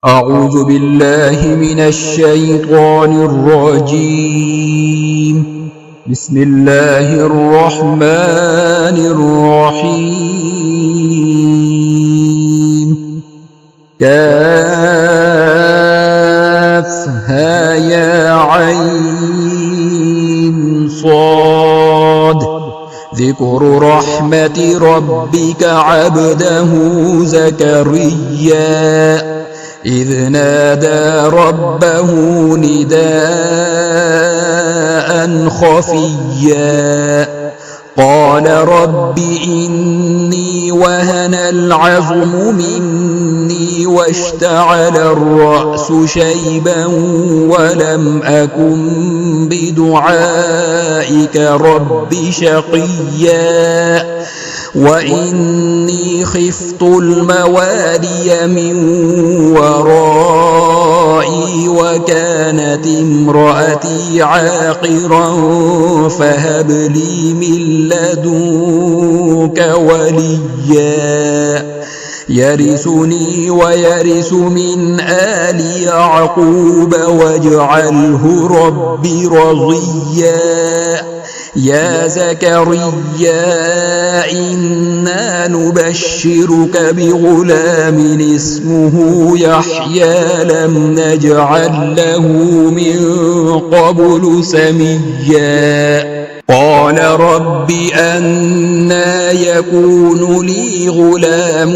أعوذ بالله من الشيطان الرجيم. بسم الله الرحمن الرحيم. كافها يا عين صاد. ذكر رحمة ربك عبده زكريا إذ نادى ربه نداء خفيا قال رب إني وهن العظم مني واشتعل الرأس شيبا ولم أكن بدعائك رب شقيا وإني خفت الموالي من ورائي وكانت امرأتي عاقرا فهب لي من لدنك وليا يرثني ويرث من آل يعقوب واجعله ربي رضيا يا زكريا إنا نبشرك بغلام اسمه يحيى لم نجعل له من قبل سميا قال رب أنى يكون لي غلام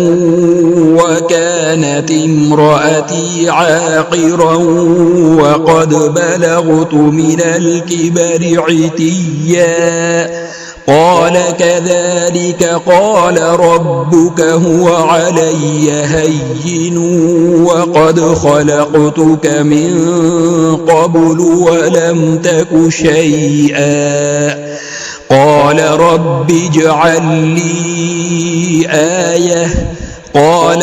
وكانت امرأتي عاقرا وقد بلغت من الكبر عتيا قال كذلك قال ربك هو علي هين وقد خلقتك من قبل ولم تك شيئا قال رب اجعل لي آية قال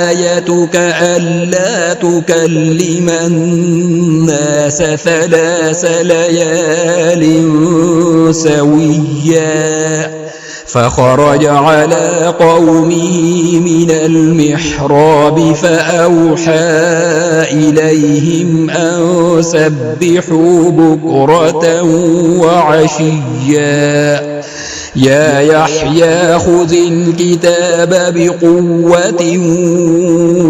آيتك ألا تكلم الناس 3 ليال سويا فخرج على قومه من المحراب فأوحى إليهم أن سبحوا بكرة وعشيا يا يحيى خذ الكتاب بقوة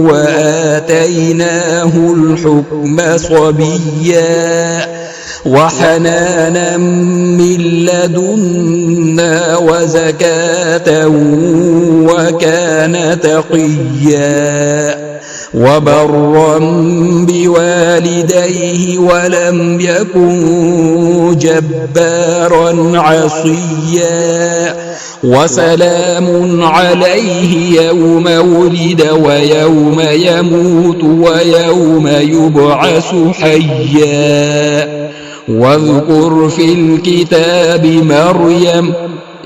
وآتيناه الحكم صبيا وحنانا من لدنا وزكاة وكان تقيا وبرا بوالديه ولم يكن جبارا عصيا وسلام عليه يوم ولد ويوم يموت ويوم يبعث حيا واذكر في الكتاب مريم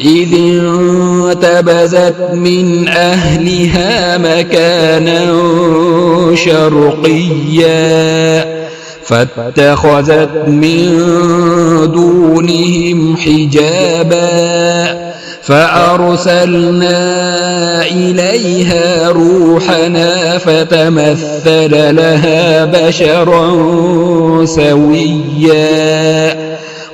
إذ انتبذت من أهلها مكانا شرقيا فاتخذت من دونهم حجابا فأرسلنا إليها روحنا فتمثل لها بشرا سويا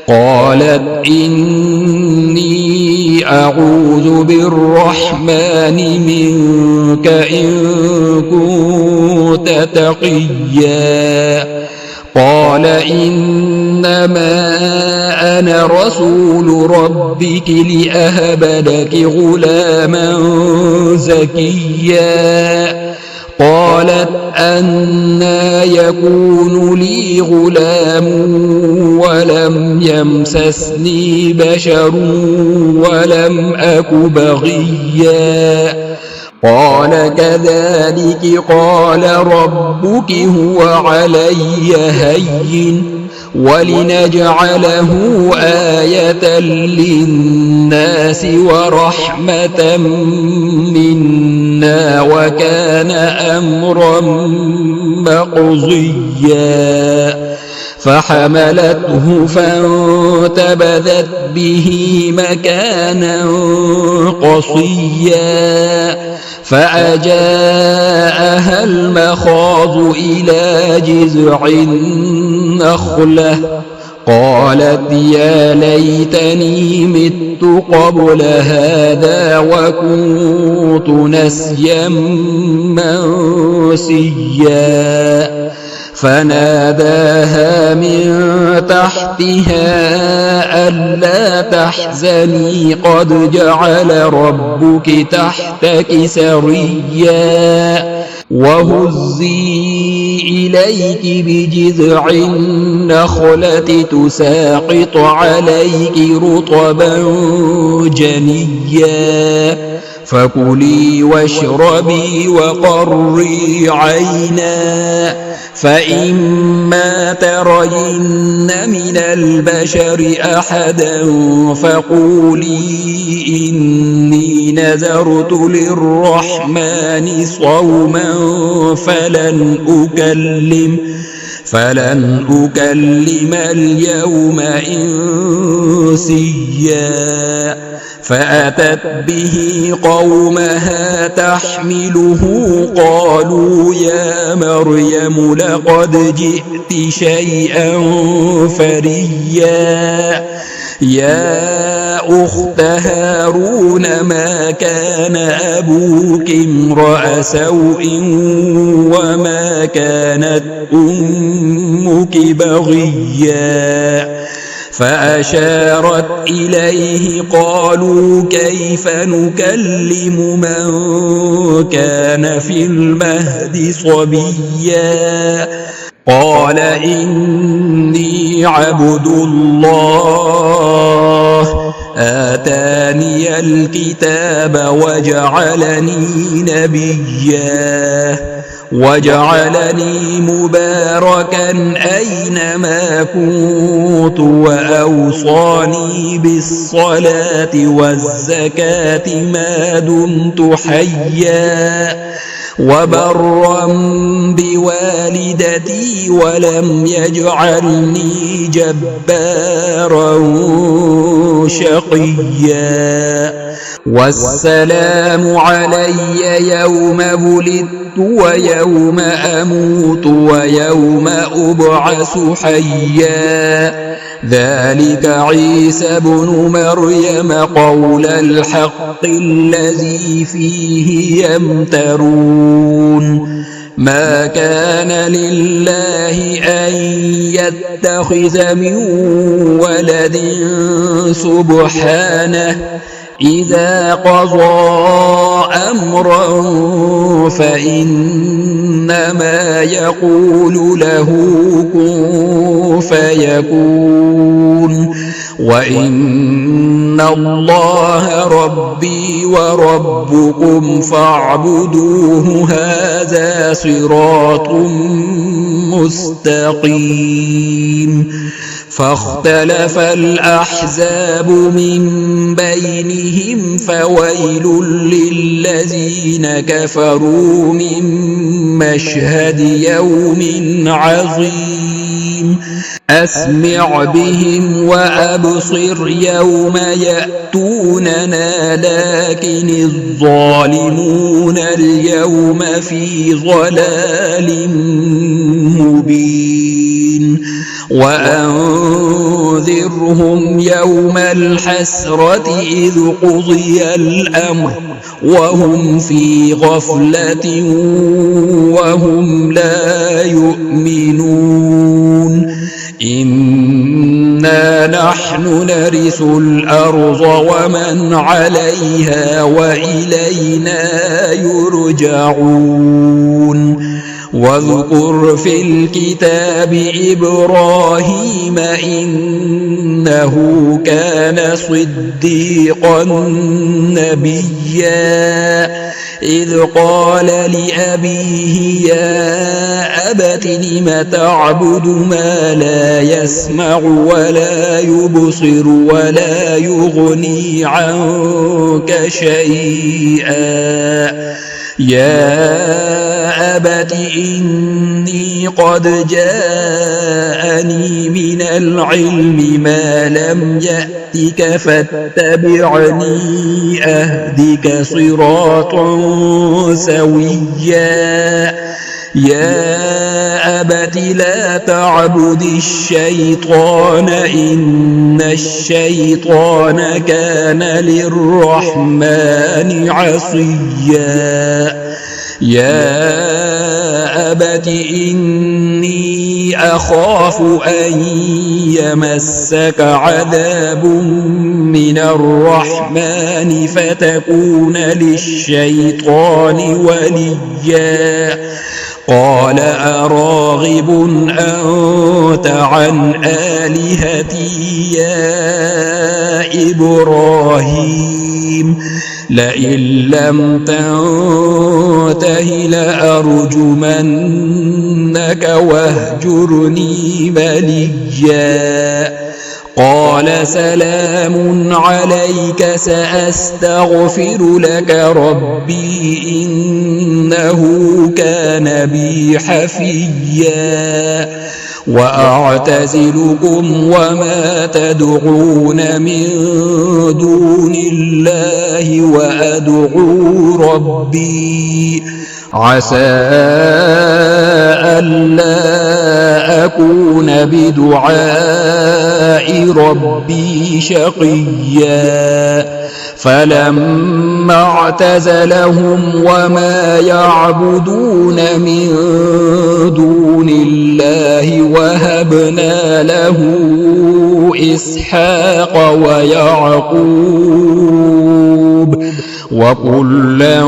قالت إني أعوذ بالرحمن منك إن كنت تقيا قال إنما أنا رسول ربك لأهب لك غلاما زكيا قالت أنى يكون لي غلام ولم يمسسني بشر ولم أك بغيا قال كذلك قال ربك هو علي هين ولنجعله آية للناس ورحمة منا وكان أمرا مقضيا فحملته فانتبذت به مكانا قصيا فأجاءها المخاض إلى جذع النخلة قالت يا ليتني مت قبل هذا وكنت نسيا منسيا فناداها من تحتها ألا تحزني قد جعل ربك تحتك سريا وهزي إليك بجذع النخلة تساقط عليك رطبا جنيا فكلي واشربي وقري عينا فإما ترين من البشر أحدا فقولي إني نذرت للرحمن صوما فلن أكلم اليوم إنسيا فأتت به قومها تحمله قالوا يا مريم لقد جئت شيئا فريا يا أخت هارون ما كان أبوك امرأ سوء وما كانت أمك بغيا فأشارت إليه قالوا كيف نكلم من كان في المهد صبيا قال إني عبد الله آتاني الكتاب وجعلني نبيا وجعلني مباركا أينما كنت وأوصاني بالصلاة والزكاة ما دمت حيا وبرا بوالدتي ولم يجعلني جبارا شقيا والسلام علي يوم ولدت ويوم أموت ويوم أبعث حيا ذلك عيسى بن مريم قول الحق الذي فيه يمترون ما كان لله أن يتخذ من ولد سبحانه إذا قضى أمرا فإنما يقول له كن فيكون وإن الله ربي وربكم فاعبدوه هذا صراط مستقيم فاختلف الأحزاب من بينهم فويل للذين كفروا من مشهد يوم عظيم أسمع بهم وأبصر يوم يأتوننا لكن الظالمون اليوم في ضلال مبين وأنذرهم يوم الحسرة إذ قضي الأمر وهم في غفلة وهم لا يؤمنون إنا نحن نرث الأرض ومن عليها وإلينا يرجعون واذكر في الكتاب إبراهيم إنه كان صديقا نبيا إذ قال لأبيه يا أبت لم تعبد ما لا يسمع ولا يبصر ولا يغني عنك شيئا يا أبت إني قد جاءني من العلم ما لم يأتك فاتبعني أهدك صراطا سويا يا أبت لا تعبد الشيطان إن الشيطان كان للرحمن عصيا يا أبت إني أخاف أن يمسك عذاب من الرحمن فتكون للشيطان وليا قال أراغب أنت عن آلهتي يا إبراهيم لئن لم تنته لأرجمنك واهجرني مليا قال سلام عليك سأستغفر لك ربي إنه كان بي حفيا وأعتزلكم وما تدعون من دون الله وأدعو ربي عسى ألا أكون بدعاء ربي شقيا فلما اعتزلهم وما يعبدون من دون الله وهبنا له إسحاق ويعقوب وكلا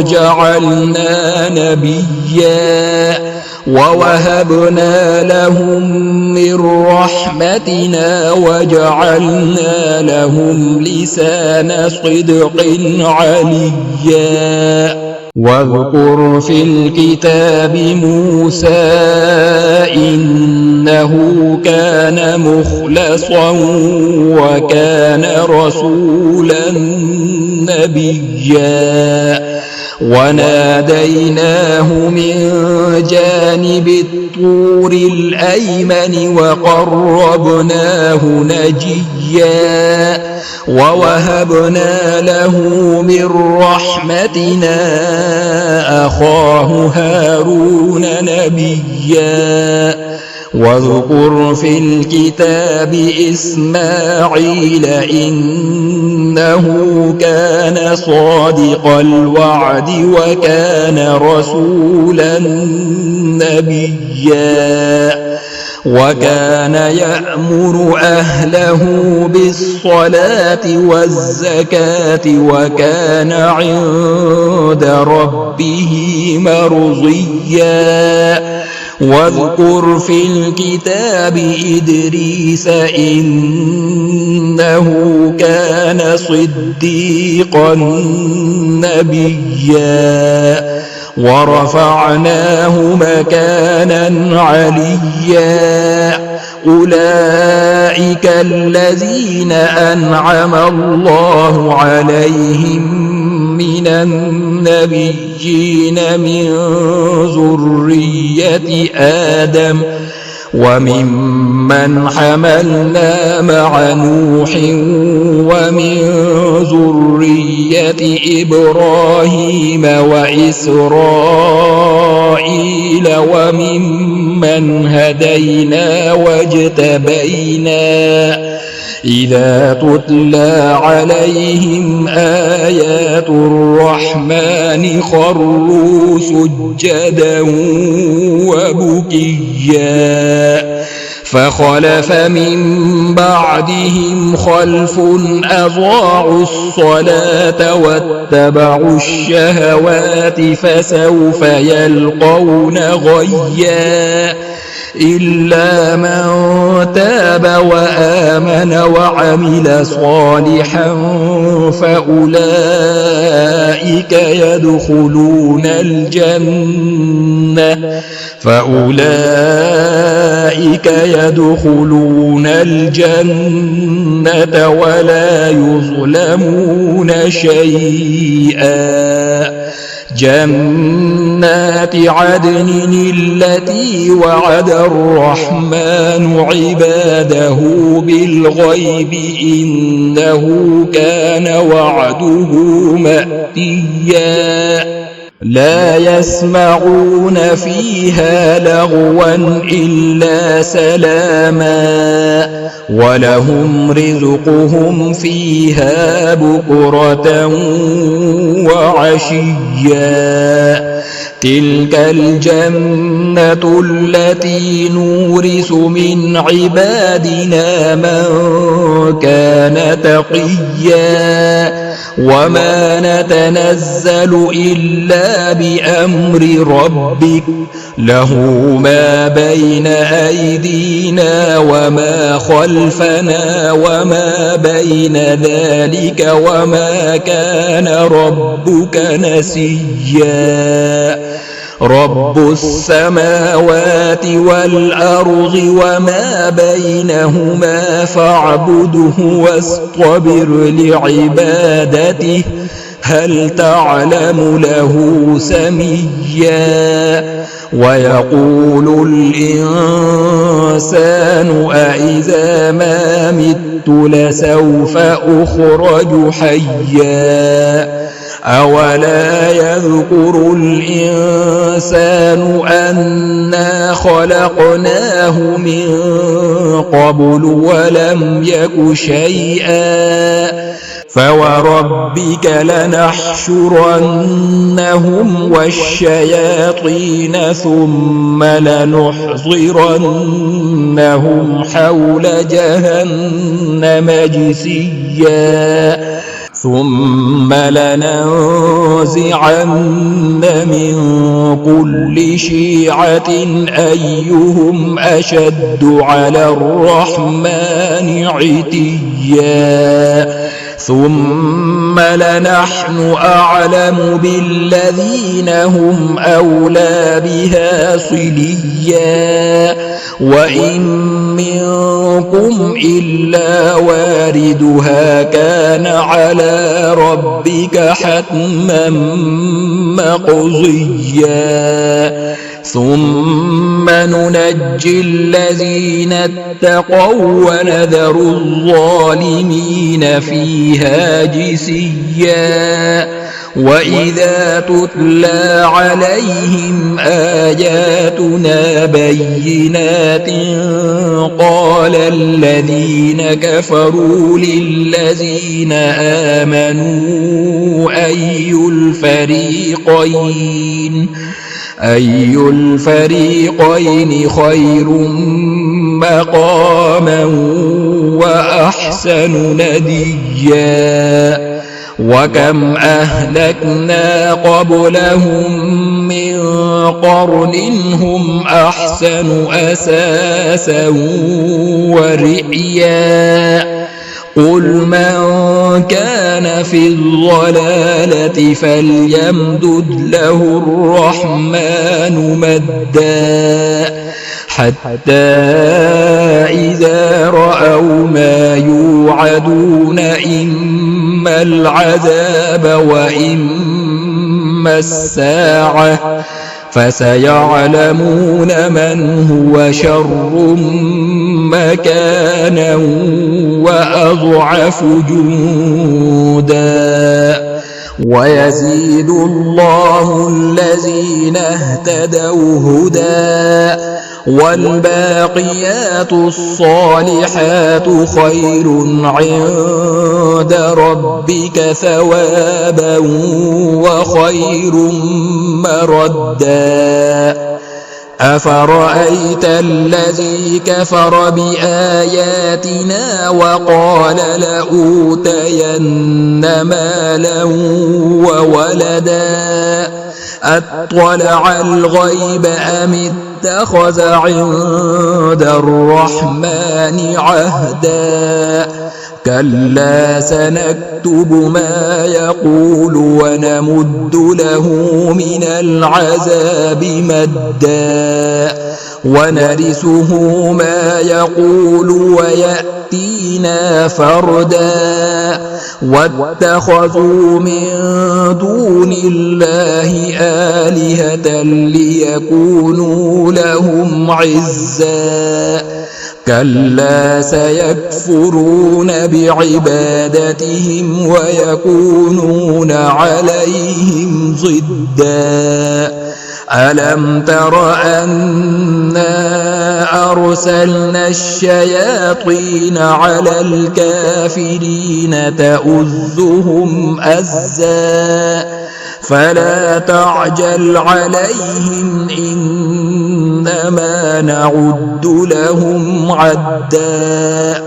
جعلنا نبيا ووهبنا لهم من رحمتنا وجعلنا لهم لسان صدق عليا واذكر في الكتاب موسى إنه كان مخلصا وكان رسولا نبيا وناديناه من جانب الطور الأيمن وقربناه نجيا ووهبنا له من رحمتنا أخاه هارون نبيا واذكر في الكتاب إسماعيل إنه كان صادق الوعد وكان رسولا نبيا وكان يأمر أهله بالصلاة والزكاة وكان عند ربه مرضيا واذكر في الكتاب إدريس إنه كان صديقا نبيا ورفعناه مكانا عليا أولئك الذين أنعم الله عليهم من النبيين من ذرية آدم وممن حملنا مع نوح ومن ذرية إبراهيم وإسرائيل وممن هدينا واجتبينا إذا تتلى عليهم آيات الرحمن خروا سجدا وبكيا فخلف من بعدهم خلف أضاعوا الصلاة واتبعوا الشهوات فسوف يلقون غيا إلا من تاب وآمن وعمل صالحا فأولئك يدخلون الجنة ولا يظلمون شيئا. جنات عدن التي وعد الرحمن عباده بالغيب إنه كان وعده مأتيا. لا يسمعون فيها لغوا إلا سلاما ولهم رزقهم فيها بكرة وعشيا. تلك الجنة التي نورث من عبادنا من كان تقيا. وما نتنزل إلا بأمر ربك له ما بين أيدينا وما خلفنا وما بين ذلك وما كان ربك نسيا. رب السماوات والأرض وما بينهما فاعبده واصطبر لعبادته هل تعلم له سميا. ويقول الإنسان أإذا ما مت لسوف أخرج حيا. أولا يذكر الإنسان أنا خلقناه من قبل ولم يك شيئا. فوربك لنحشرنهم والشياطين ثم لنحضرنهم حول جهنم جثيا. ثم لننزعن من كل شيعة أيهم أشد على الرحمن عتيا. ثم لنحن أعلم بالذين هم أولى بها صليا. وإن منكم إلا واردها كان على ربك حتما مقضيا. ثم ننجي الذين اتقوا ونذر الظالمين فيها جثيا. وإذا تتلى عليهم آياتنا بينات قال الذين كفروا للذين آمنوا أي الفريقين خير مقاما وأحسن نديا. وكم أهلكنا قبلهم من قرن هم أحسن أساسا ورئيا. قل من كان في الضلالة فليمدد له الرحمن مدا حتى إذا رأوا ما يوعدون إما العذاب وإما الساعة فسيعلمون من هو شر مكانا وأضعف جندا. ويزيد الله الذين اهتدوا هدى والباقيات الصالحات خير عند ربك ثوابا وخير مردا. أفرأيت الذي كفر بآياتنا وقال لأوتين مالا وولدا أطلع الغيب أم اتخذ عند الرحمن عهدا كلا سنكتب ما يقول ونمد له من العذاب مدا ونرثه ما يقول ويأتينا فردا واتخذوا من دون الله آلهة ليكونوا لهم عزا كلا سيكفرون بعبادتهم ويكونون عليهم ضدا ألم تر أنا أرسلنا الشياطين على الكافرين تؤزهم أزا فلا تعجل عليهم إنما نعد لهم عدا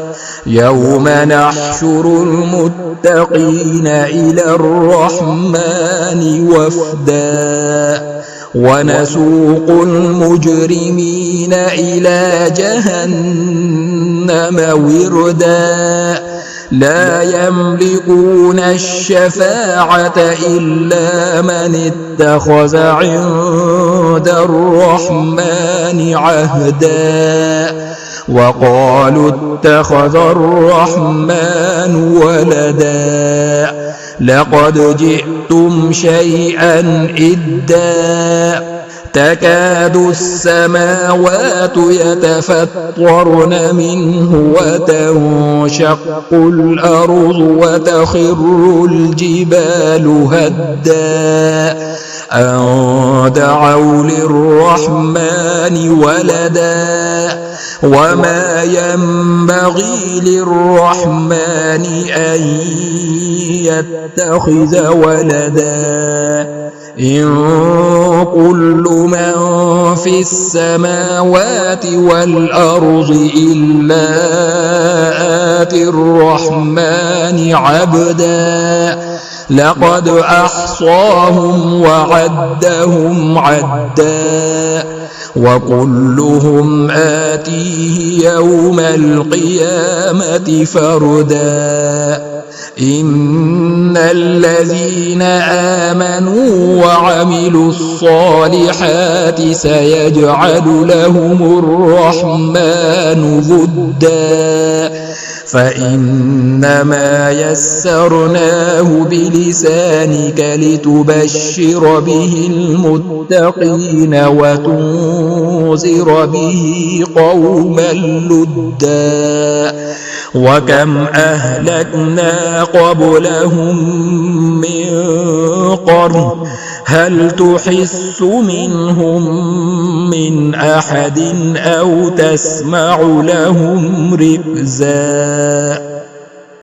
يوم نحشر المتقين إلى الرحمن وفدا ونسوق المجرمين إلى جهنم وردا لا يملكون الشفاعة إلا من اتخذ عند الرحمن عهدا وقالوا اتخذ الرحمن ولدا لقد جئتم شيئا إدا تكاد السماوات يتفطرن منه وتنشق الأرض وتخر الجبال هدا أن دعوا للرحمن ولدا وما ينبغي للرحمن أن يتخذ ولدا إن كل من في السماوات والأرض إلا آتي الرحمن عبدا لقد أحصاهم وعدهم عدا وكلهم آتيه يوم القيامة فردا إن الذين آمنوا وعملوا الصالحات سيجعل لهم الرحمن ودا فإنما يسرناه بلسانك لتبشر به المتقين وتنذر به قوما لدا وكم أهلكنا قبلهم من قرن هل تحس منهم من أحد أو تسمع لهم ركزا